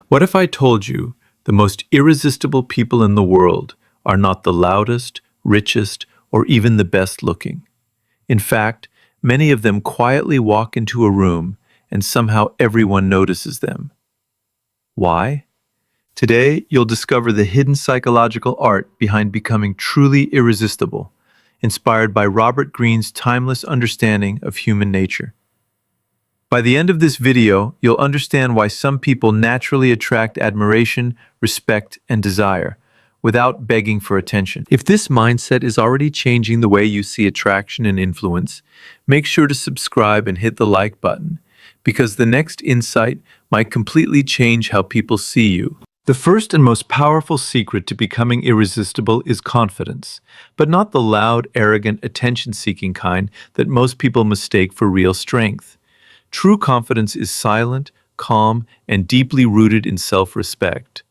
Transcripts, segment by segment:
What if I told you the most irresistible people in the world are not the loudest, richest, or even the best looking? In fact, many of them quietly walk into a room and somehow everyone notices them. Why? Today, you'll discover the hidden psychological art behind becoming truly irresistible, inspired by Robert Greene's timeless understanding of human nature. By the end of this video, you'll understand why some people naturally attract admiration, respect, and desire, without begging for attention. If this mindset is already changing the way you see attraction and influence, make sure to subscribe and hit the like button, because the next insight might completely change how people see you. The first and most powerful secret to becoming irresistible is confidence, but not the loud, arrogant, attention-seeking kind that most people mistake for real strength. True confidence is silent, calm, and deeply rooted in self-respect.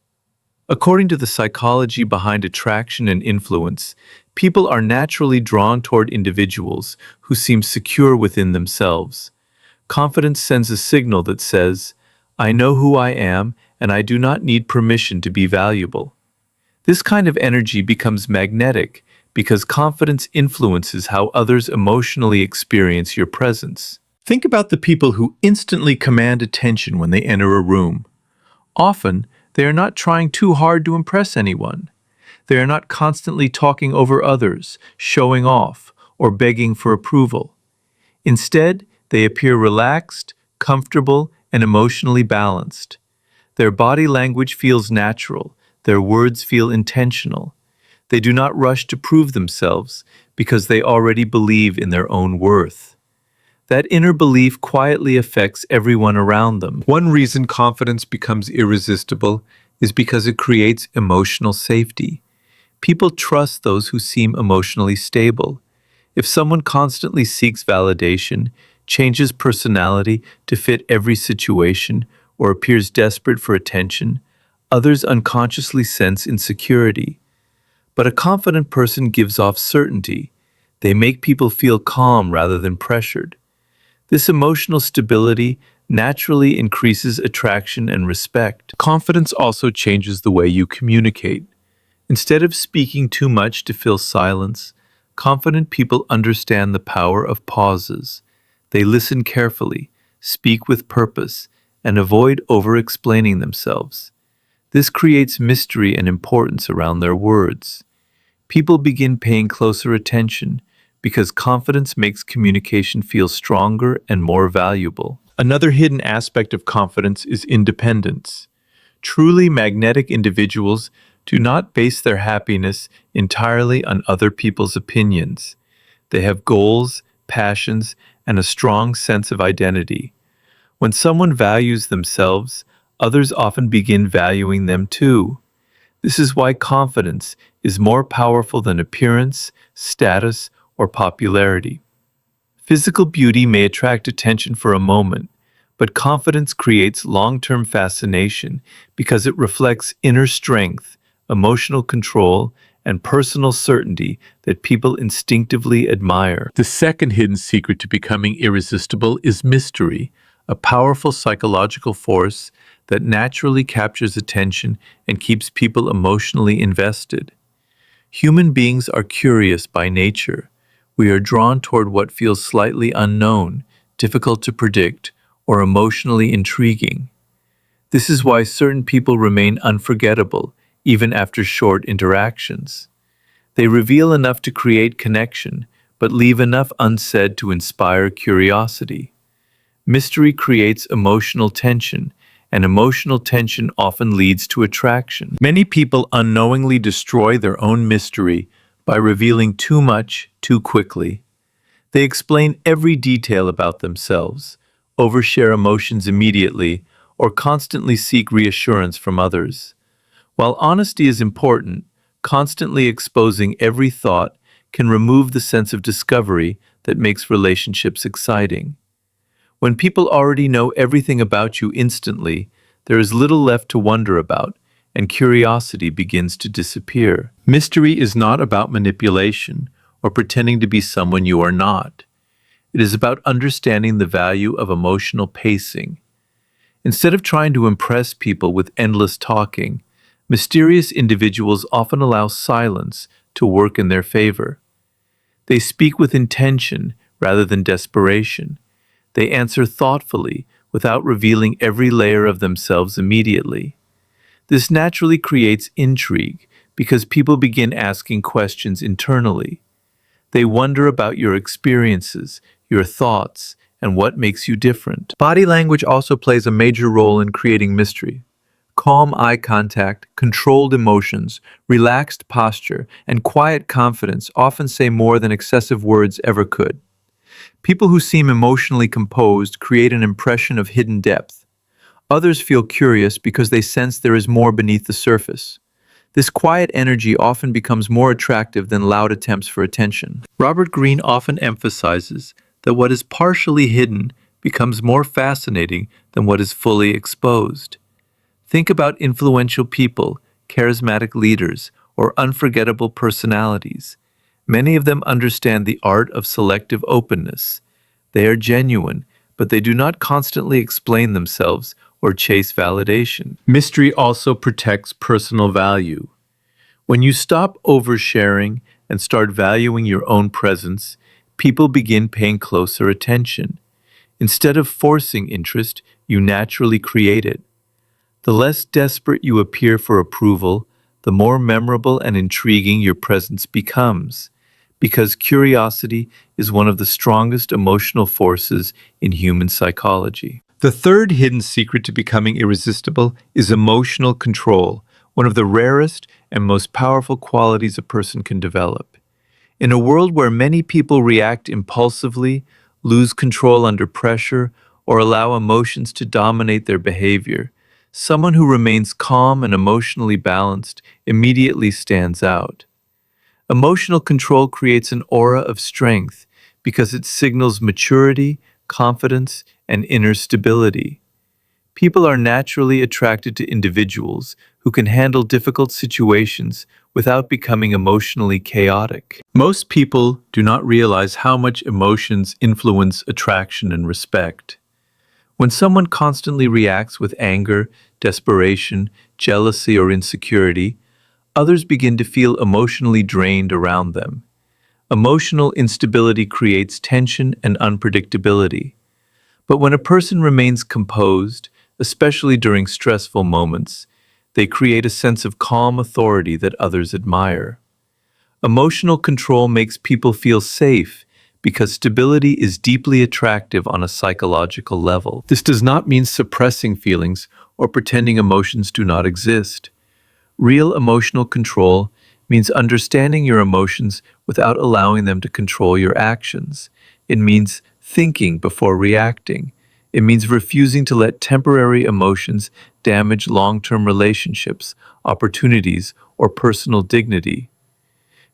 According to the psychology behind attraction and influence, people are naturally drawn toward individuals who seem secure within themselves. Confidence sends a signal that says, "I know who I am, and I do not need permission to be valuable." This kind of energy becomes magnetic because confidence influences how others emotionally experience your presence. Think about the people who instantly command attention when they enter a room. Often, they are not trying too hard to impress anyone. They are not constantly talking over others, showing off, or begging for approval. Instead, they appear relaxed, comfortable, and emotionally balanced. Their body language feels natural. Their words feel intentional. They do not rush to prove themselves because they already believe in their own worth. That inner belief quietly affects everyone around them. One reason confidence becomes irresistible is because it creates emotional safety. People trust those who seem emotionally stable. If someone constantly seeks validation, changes personality to fit every situation, or appears desperate for attention, others unconsciously sense insecurity. But a confident person gives off certainty. They make people feel calm rather than pressured. This emotional stability naturally increases attraction and respect. Confidence also changes the way you communicate. Instead of speaking too much to fill silence, confident people understand the power of pauses. They listen carefully, speak with purpose, and avoid over-explaining themselves. This creates mystery and importance around their words. People begin paying closer attention because confidence makes communication feel stronger and more valuable. Another hidden aspect of confidence is independence. Truly magnetic individuals do not base their happiness entirely on other people's opinions. They have goals, passions, and a strong sense of identity. When someone values themselves, others often begin valuing them too. This is why confidence is more powerful than appearance, status, or popularity. Physical beauty may attract attention for a moment, but confidence creates long-term fascination because it reflects inner strength, emotional control, and personal certainty that people instinctively admire. The second hidden secret to becoming irresistible is mystery, a powerful psychological force that naturally captures attention and keeps people emotionally invested. Human beings are curious by nature. We are drawn toward what feels slightly unknown, difficult to predict, or emotionally intriguing. This is why certain people remain unforgettable, even after short interactions. They reveal enough to create connection, but leave enough unsaid to inspire curiosity. Mystery creates emotional tension, and emotional tension often leads to attraction. Many people unknowingly destroy their own mystery by revealing too much too quickly. They explain every detail about themselves, overshare emotions immediately, or constantly seek reassurance from others. While honesty is important, constantly exposing every thought can remove the sense of discovery that makes relationships exciting. When people already know everything about you instantly, there is little left to wonder about, and curiosity begins to disappear. Mystery is not about manipulation or pretending to be someone you are not. It is about understanding the value of emotional pacing. Instead of trying to impress people with endless talking, mysterious individuals often allow silence to work in their favor. They speak with intention rather than desperation. They answer thoughtfully without revealing every layer of themselves immediately. This naturally creates intrigue because people begin asking questions internally. They wonder about your experiences, your thoughts, and what makes you different. Body language also plays a major role in creating mystery. Calm eye contact, controlled emotions, relaxed posture, and quiet confidence often say more than excessive words ever could. People who seem emotionally composed create an impression of hidden depth. Others feel curious because they sense there is more beneath the surface. This quiet energy often becomes more attractive than loud attempts for attention. Robert Greene often emphasizes that what is partially hidden becomes more fascinating than what is fully exposed. Think about influential people, charismatic leaders, or unforgettable personalities. Many of them understand the art of selective openness. They are genuine, but they do not constantly explain themselves or chase validation. Mystery also protects personal value. When you stop oversharing and start valuing your own presence, people begin paying closer attention. Instead of forcing interest, you naturally create it. The less desperate you appear for approval, the more memorable and intriguing your presence becomes, because curiosity is one of the strongest emotional forces in human psychology. The third hidden secret to becoming irresistible is emotional control, one of the rarest and most powerful qualities a person can develop. In a world where many people react impulsively, lose control under pressure, or allow emotions to dominate their behavior, someone who remains calm and emotionally balanced immediately stands out. Emotional control creates an aura of strength because it signals maturity, confidence, and inner stability. People are naturally attracted to individuals who can handle difficult situations without becoming emotionally chaotic. Most people do not realize how much emotions influence attraction and respect. When someone constantly reacts with anger, desperation, jealousy, or insecurity, others begin to feel emotionally drained around them. Emotional instability creates tension and unpredictability. But when a person remains composed, especially during stressful moments, they create a sense of calm authority that others admire. Emotional control makes people feel safe because stability is deeply attractive on a psychological level. This does not mean suppressing feelings or pretending emotions do not exist. Real emotional control means understanding your emotions without allowing them to control your actions. It means thinking before reacting. It means refusing to let temporary emotions damage long-term relationships, opportunities, or personal dignity.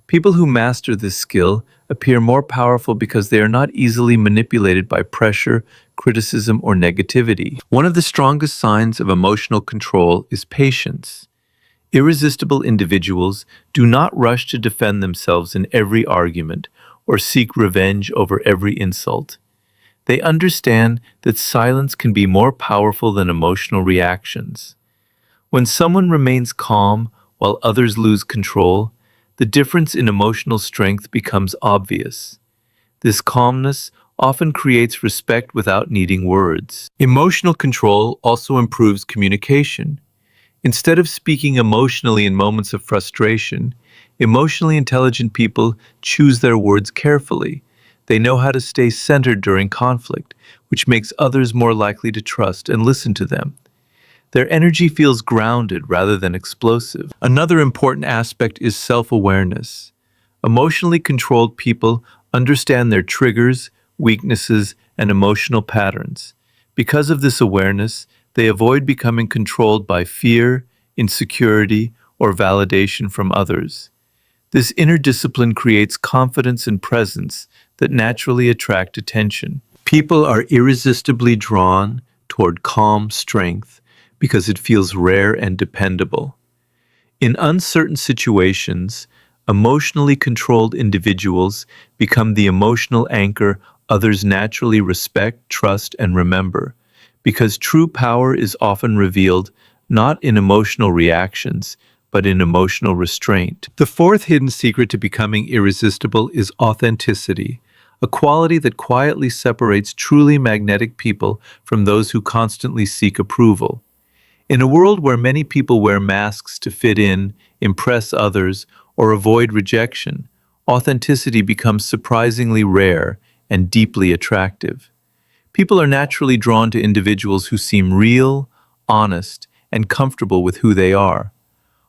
People who master this skill appear more powerful because they are not easily manipulated by pressure, criticism, or negativity. One of the strongest signs of emotional control is patience. Irresistible individuals do not rush to defend themselves in every argument or seek revenge over every insult. They understand that silence can be more powerful than emotional reactions. When someone remains calm while others lose control, the difference in emotional strength becomes obvious. This calmness often creates respect without needing words. Emotional control also improves communication. Instead of speaking emotionally in moments of frustration, emotionally intelligent people choose their words carefully. They know how to stay centered during conflict, which makes others more likely to trust and listen to them. Their energy feels grounded rather than explosive. Another important aspect is self-awareness. Emotionally controlled people understand their triggers, weaknesses, and emotional patterns. Because of this awareness, they avoid becoming controlled by fear, insecurity, or validation from others. This inner discipline creates confidence and presence that naturally attract attention. People are irresistibly drawn toward calm strength because it feels rare and dependable. In uncertain situations, emotionally controlled individuals become the emotional anchor others naturally respect, trust, and remember. because true power is often revealed not in emotional reactions, but in emotional restraint. The fourth hidden secret to becoming irresistible is authenticity, a quality that quietly separates truly magnetic people from those who constantly seek approval. In a world where many people wear masks to fit in, impress others, or avoid rejection, authenticity becomes surprisingly rare and deeply attractive. People are naturally drawn to individuals who seem real, honest, and comfortable with who they are.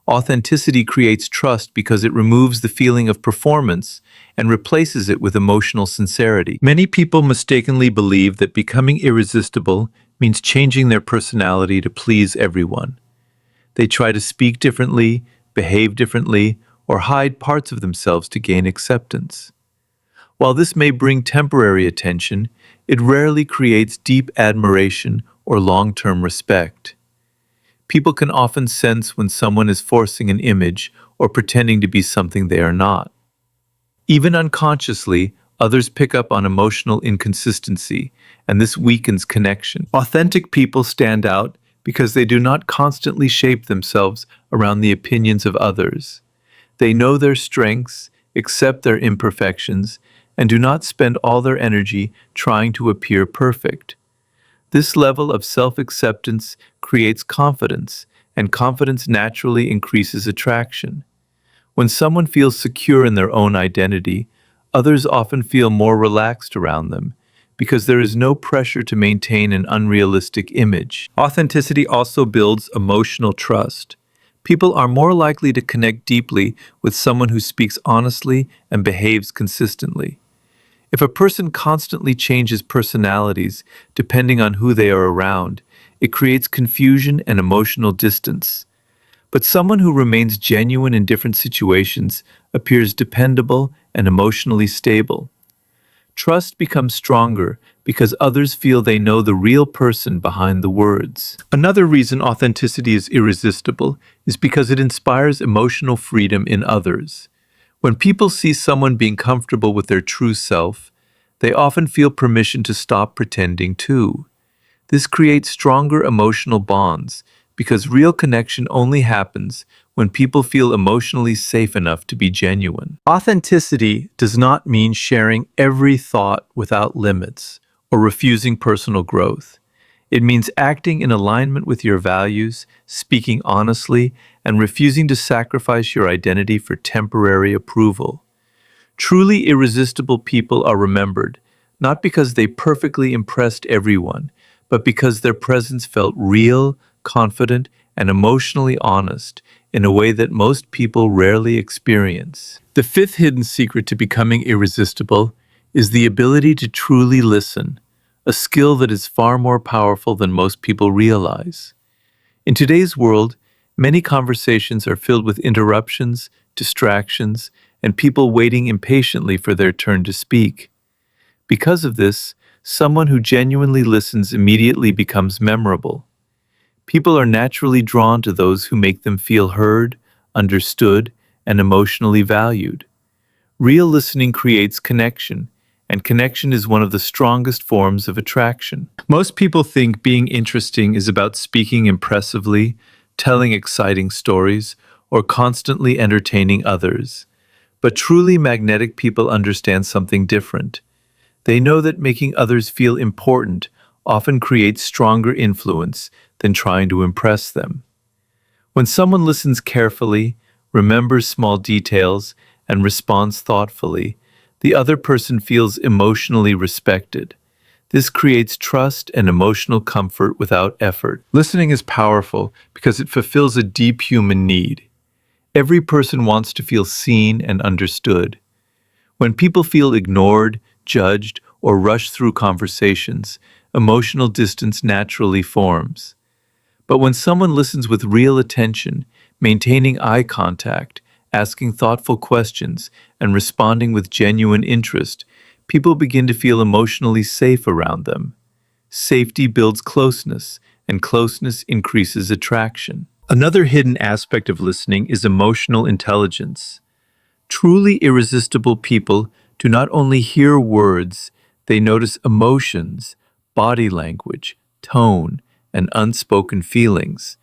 Authenticity creates trust because it removes the feeling of performance and replaces it with emotional sincerity. Many people mistakenly believe that becoming irresistible means changing their personality to please everyone. They try to speak differently, behave differently, or hide parts of themselves to gain acceptance. While this may bring temporary attention, it rarely creates deep admiration or long-term respect. People can often sense when someone is forcing an image or pretending to be something they are not. Even unconsciously, others pick up on emotional inconsistency, and this weakens connection. Authentic people stand out because they do not constantly shape themselves around the opinions of others. They know their strengths, accept their imperfections, and do not spend all their energy trying to appear perfect. This level of self-acceptance creates confidence, and confidence naturally increases attraction. When someone feels secure in their own identity, others often feel more relaxed around them because there is no pressure to maintain an unrealistic image. Authenticity also builds emotional trust. People are more likely to connect deeply with someone who speaks honestly and behaves consistently. If a person constantly changes personalities depending on who they are around, it creates confusion and emotional distance. But someone who remains genuine in different situations appears dependable and emotionally stable. Trust becomes stronger because others feel they know the real person behind the words. Another reason authenticity is irresistible is because it inspires emotional freedom in others. When people see someone being comfortable with their true self, they often feel permission to stop pretending too. This creates stronger emotional bonds because real connection only happens when people feel emotionally safe enough to be genuine. Authenticity does not mean sharing every thought without limits or refusing personal growth. It means acting in alignment with your values, speaking honestly, and refusing to sacrifice your identity for temporary approval. Truly irresistible people are remembered, not because they perfectly impressed everyone, but because their presence felt real, confident, and emotionally honest in a way that most people rarely experience. The fifth hidden secret to becoming irresistible is the ability to truly listen, a skill that is far more powerful than most people realize. In today's world, many conversations are filled with interruptions, distractions, and people waiting impatiently for their turn to speak. Because of this, someone who genuinely listens immediately becomes memorable. People are naturally drawn to those who make them feel heard, understood, and emotionally valued. Real listening creates connection, and connection is one of the strongest forms of attraction. Most people think being interesting is about speaking impressively, telling exciting stories, or constantly entertaining others. But truly magnetic people understand something different. They know that making others feel important often creates stronger influence than trying to impress them. When someone listens carefully, remembers small details, and responds thoughtfully, the other person feels emotionally respected. This creates trust and emotional comfort without effort. Listening is powerful because it fulfills a deep human need. Every person wants to feel seen and understood. When people feel ignored, judged, or rushed through conversations, emotional distance naturally forms. But when someone listens with real attention, maintaining eye contact, asking thoughtful questions, and responding with genuine interest, people begin to feel emotionally safe around them. Safety builds closeness, and closeness increases attraction. Another hidden aspect of listening is emotional intelligence. Truly irresistible people do not only hear words, they notice emotions, body language, tone, and unspoken feelings.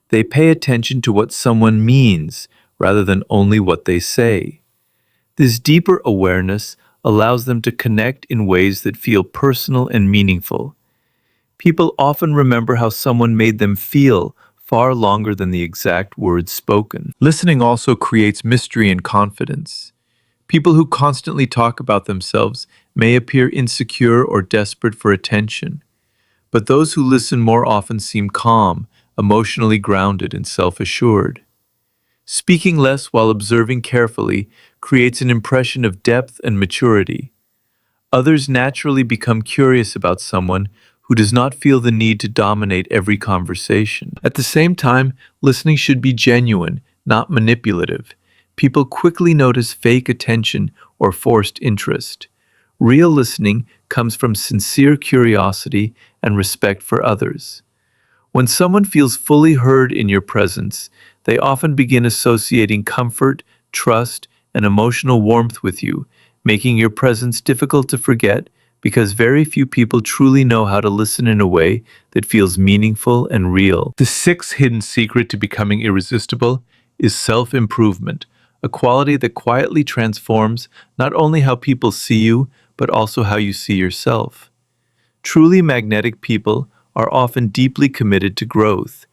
They pay attention to what someone means rather than only what they say. This deeper awareness allows them to connect in ways that feel personal and meaningful. People often remember how someone made them feel far longer than the exact words spoken. Listening also creates mystery and confidence. People who constantly talk about themselves may appear insecure or desperate for attention, but those who listen more often seem calm, emotionally grounded, and self-assured. Speaking less while observing carefully creates an impression of depth and maturity. Others naturally become curious about someone who does not feel the need to dominate every conversation. At the same time, listening should be genuine, not manipulative. People quickly notice fake attention or forced interest. Real listening comes from sincere curiosity and respect for others. When someone feels fully heard in your presence, they often begin associating comfort, trust, and emotional warmth with you, making your presence difficult to forget because very few people truly know how to listen in a way that feels meaningful and real. The sixth hidden secret to becoming irresistible is self-improvement, a quality that quietly transforms not only how people see you, but also how you see yourself. Truly magnetic people are often deeply committed to growth.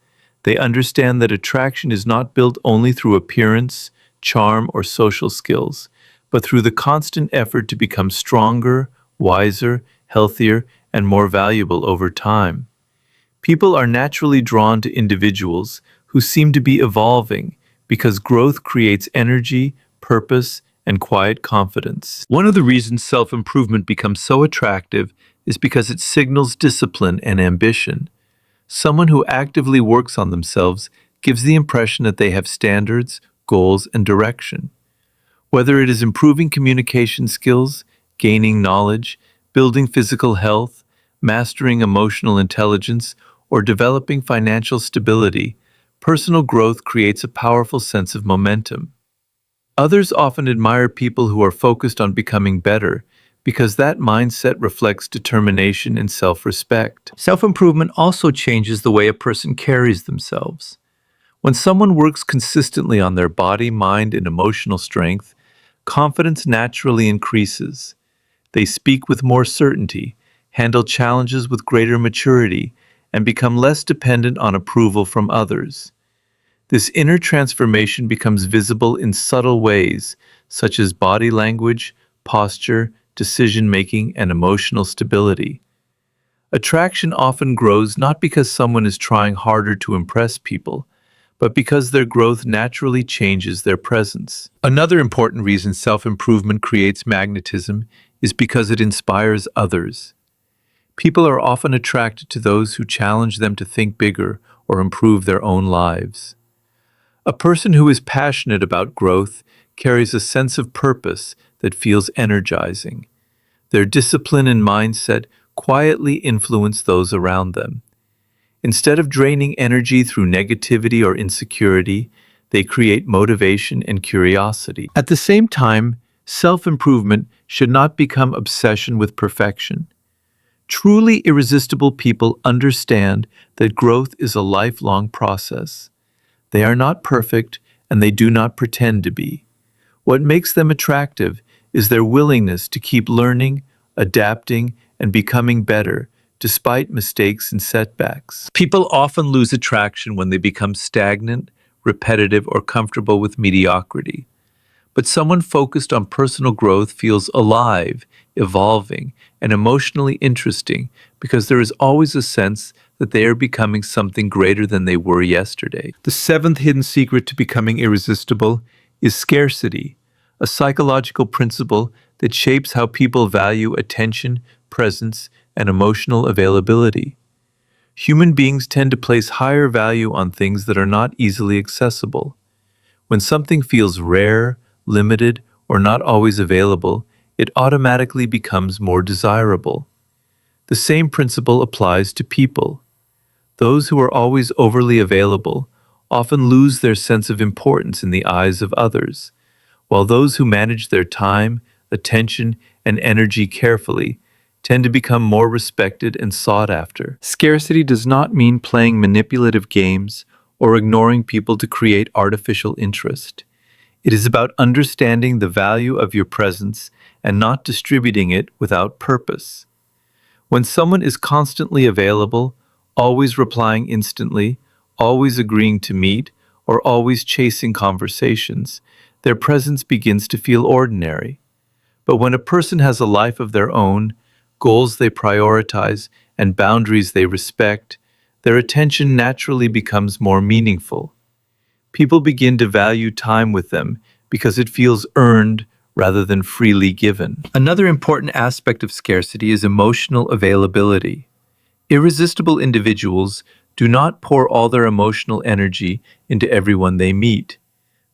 They understand that attraction is not built only through appearance, charm, or social skills, but through the constant effort to become stronger, wiser, healthier, and more valuable over time. People are naturally drawn to individuals who seem to be evolving because growth creates energy, purpose, and quiet confidence. One of the reasons self-improvement becomes so attractive is because it signals discipline and ambition. Someone who actively works on themselves gives the impression that they have standards, goals, and direction. Whether it is improving communication skills, gaining knowledge, building physical health, mastering emotional intelligence, or developing financial stability, personal growth creates a powerful sense of momentum. Others often admire people who are focused on becoming better because that mindset reflects determination and self-respect. Self-improvement also changes the way a person carries themselves. When someone works consistently on their body, mind, and emotional strength, confidence naturally increases. They speak with more certainty, handle challenges with greater maturity, and become less dependent on approval from others. This inner transformation becomes visible in subtle ways, such as body language, posture, decision-making, and emotional stability. Attraction often grows not because someone is trying harder to impress people, but because their growth naturally changes their presence. Another important reason self-improvement creates magnetism is because it inspires others. People are often attracted to those who challenge them to think bigger or improve their own lives. A person who is passionate about growth carries a sense of purpose that feels energizing. Their discipline and mindset quietly influence those around them. Instead of draining energy through negativity or insecurity, they create motivation and curiosity. At the same time, self-improvement should not become obsession with perfection. Truly irresistible people understand that growth is a lifelong process. They are not perfect, and they do not pretend to be. What makes them attractive is their willingness to keep learning, adapting, and becoming better, despite mistakes and setbacks. People often lose attraction when they become stagnant, repetitive, or comfortable with mediocrity. But someone focused on personal growth feels alive, evolving, and emotionally interesting because there is always a sense that they are becoming something greater than they were yesterday. The seventh hidden secret to becoming irresistible is scarcity, a psychological principle that shapes how people value attention, presence, and emotional availability. Human beings tend to place higher value on things that are not easily accessible. When something feels rare, limited, or not always available, it automatically becomes more desirable. The same principle applies to people. Those who are always overly available often lose their sense of importance in the eyes of others, while those who manage their time, attention, and energy carefully tend to become more respected and sought after. Scarcity does not mean playing manipulative games or ignoring people to create artificial interest. It is about understanding the value of your presence and not distributing it without purpose. When someone is constantly available, always replying instantly, always agreeing to meet, or always chasing conversations, their presence begins to feel ordinary. But when a person has a life of their own, goals they prioritize, and boundaries they respect, their attention naturally becomes more meaningful. People begin to value time with them because it feels earned rather than freely given. Another important aspect of scarcity is emotional availability. Irresistible individuals do not pour all their emotional energy into everyone they meet.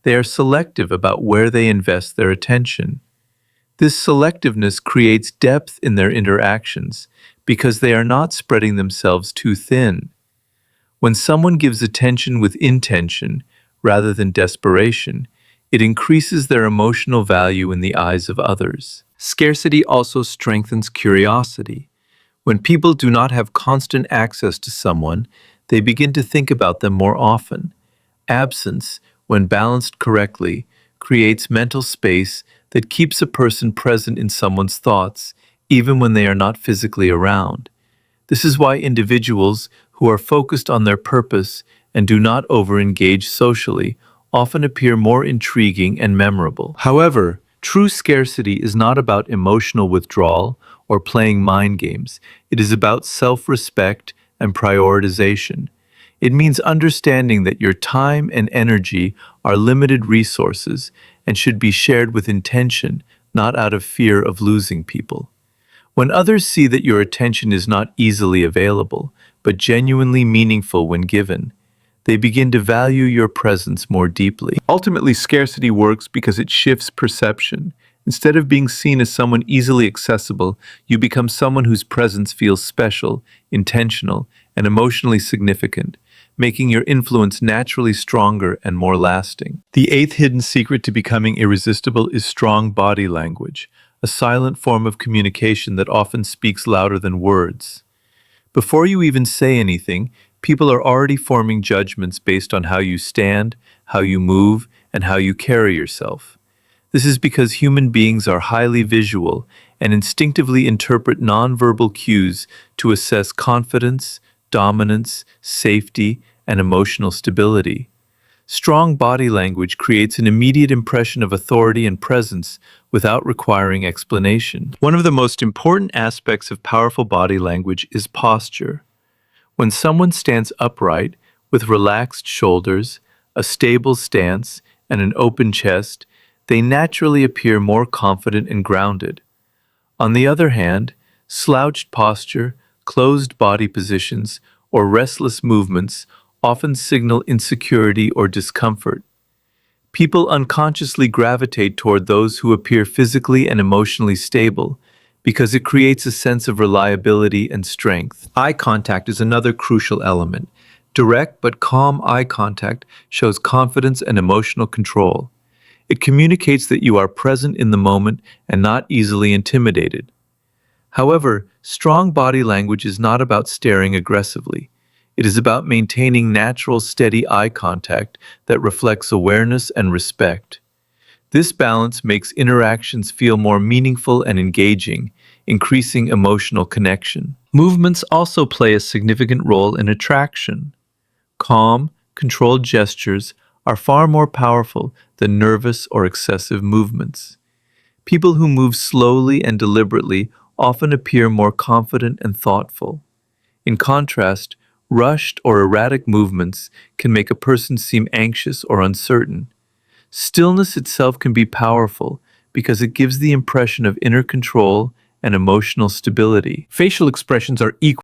They are selective about where they invest their attention. This selectiveness creates depth in their interactions because they are not spreading themselves too thin. When someone gives attention with intention rather than desperation, it increases their emotional value in the eyes of others. Scarcity also strengthens curiosity. When people do not have constant access to someone, they begin to think about them more often. Absence, when balanced correctly, creates mental space that keeps a person present in someone's thoughts, even when they are not physically around. This is why individuals who are focused on their purpose and do not over-engage socially often appear more intriguing and memorable. However, true scarcity is not about emotional withdrawal or playing mind games. It is about self-respect and prioritization. It means understanding that your time and energy are limited resources and should be shared with intention, not out of fear of losing people. When others see that your attention is not easily available, but genuinely meaningful when given, they begin to value your presence more deeply. Ultimately, scarcity works because it shifts perception. Instead of being seen as someone easily accessible, you become someone whose presence feels special, intentional, and emotionally significant, making your influence naturally stronger and more lasting. The eighth hidden secret to becoming irresistible is strong body language, a silent form of communication that often speaks louder than words. Before you even say anything, people are already forming judgments based on how you stand, how you move, and how you carry yourself. This is because human beings are highly visual and instinctively interpret nonverbal cues to assess confidence, dominance, safety, and emotional stability. Strong body language creates an immediate impression of authority and presence without requiring explanation. One of the most important aspects of powerful body language is posture. When someone stands upright, with relaxed shoulders, a stable stance, and an open chest, they naturally appear more confident and grounded. On the other hand, slouched posture, closed body positions, or restless movements often signal insecurity or discomfort. People unconsciously gravitate toward those who appear physically and emotionally stable because it creates a sense of reliability and strength. Eye contact is another crucial element. Direct but calm eye contact shows confidence and emotional control. It communicates that you are present in the moment and not easily intimidated. However, strong body language is not about staring aggressively. It is about maintaining natural, steady eye contact that reflects awareness and respect. This balance makes interactions feel more meaningful and engaging, increasing emotional connection. Movements also play a significant role in attraction. Calm, controlled gestures are far more powerful than nervous or excessive movements. People who move slowly and deliberately often appear more confident and thoughtful. In contrast, rushed or erratic movements can make a person seem anxious or uncertain. Stillness itself can be powerful because it gives the impression of inner control and emotional stability. Facial expressions are equal.